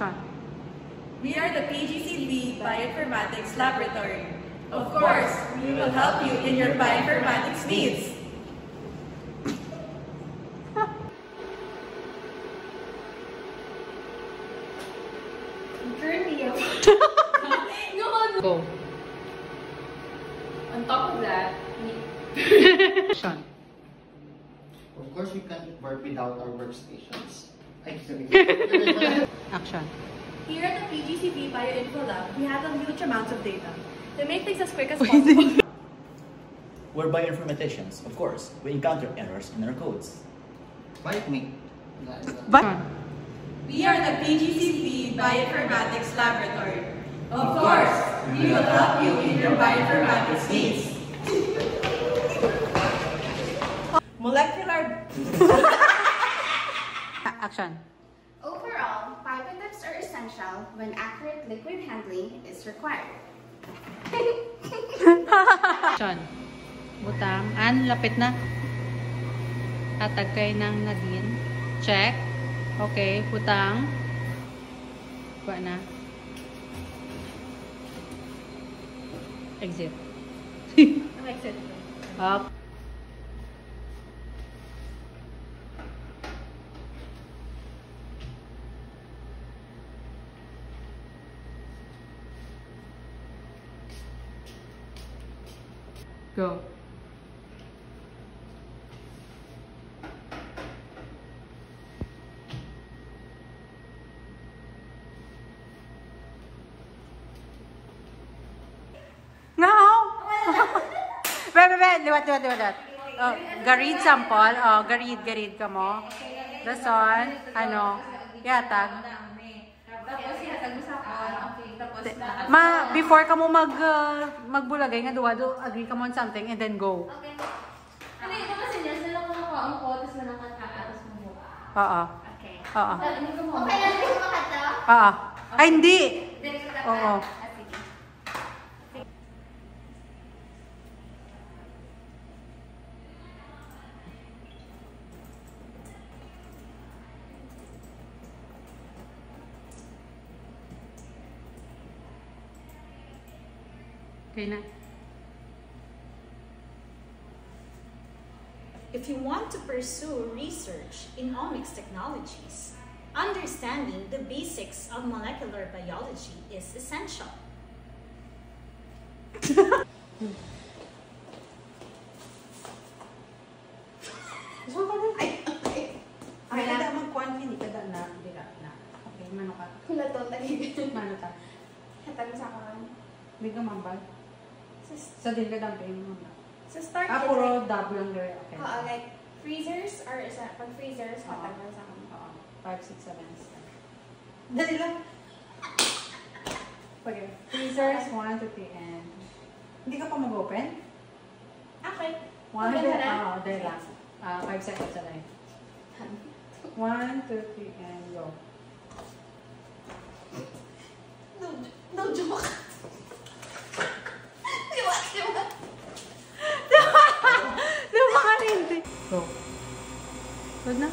Action. We are the PGCV Bioinformatics Laboratory. Of course, we will help you in your bioinformatics needs. Go. On top of that, Action. Of course, we can't work without our workstations. Action. here at the PGCV Bioinfo Lab, we have a huge amounts of data. To make things as quick as possible, We're bioinformaticians, of course. We encounter errors in our codes. Like me. But we are the PGCV Bioinformatics Laboratory. Of course, we will help you in your bioinformatics needs. Molecular. action. Overall, pipettes are essential when accurate liquid handling is required. Action. Butang. Lapit na. Tatagkay ng Nadine. Check. Okay, butang. Kuha na. Exit. Exit. Up. Go. No! Wait. Liwat. Oh, garid sample. Oh, garid ka mo. Dason. Yatag. Tapos yatag mo sa akin. Okay, tapos Before ka mo magbulagay nga duwa, agree ka mo on something and then go. Okay. ano ito kasi niya, sila ko nakuha ko, tapos nanangkat ka, tapos mo. Oo. Okay. Oo. Hindi ko mo. Okay, hindi ko makata. Oo. Ay, hindi! Dito ka Oo. sige. Okay na. If you want to pursue research in omics technologies, understanding the basics of molecular biology is essential. Ay, kada mag-kuhan, hindi ka na. Okay, mano ka. Hula to, talaga. Mano ka. Hatag mo sa akin. Hindi ka mambag. Sa din ka damping mo na. So start Puro dab lang gawin. Okay. like freezers or pag freezers, hatag mo sa akin. 5, 6, 7. Dali lang. Okay. Freezers, 1, 2, 3, and... Hindi ka pa mag-open? Okay. 1, 2, Open na lang? dali lang. 5 seconds na lang. 1, 2, 3, and go. No joke. Liwat. Lumakan hindi. Go. Good na?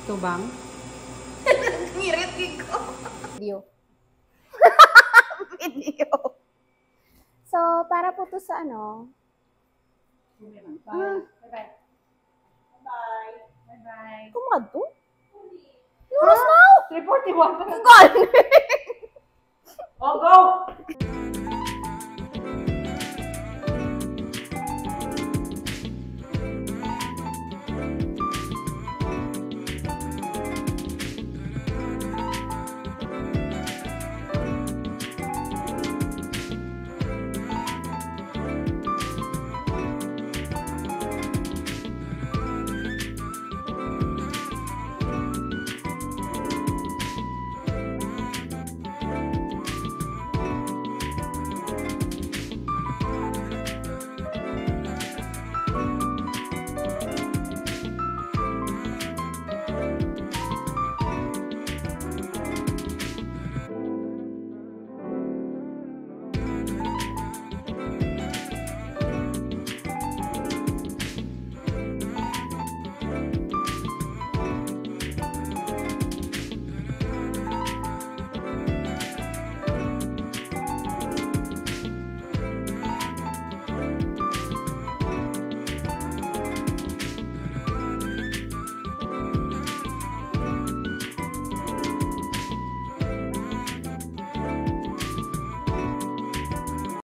Tubang? Ngirit ko. Video. Video. So, para po to sa ano? Bye. Bye-bye. Bye-bye. Bye-bye. Kumad to? Yung oras now? 3:41 pa. God! Oh, go!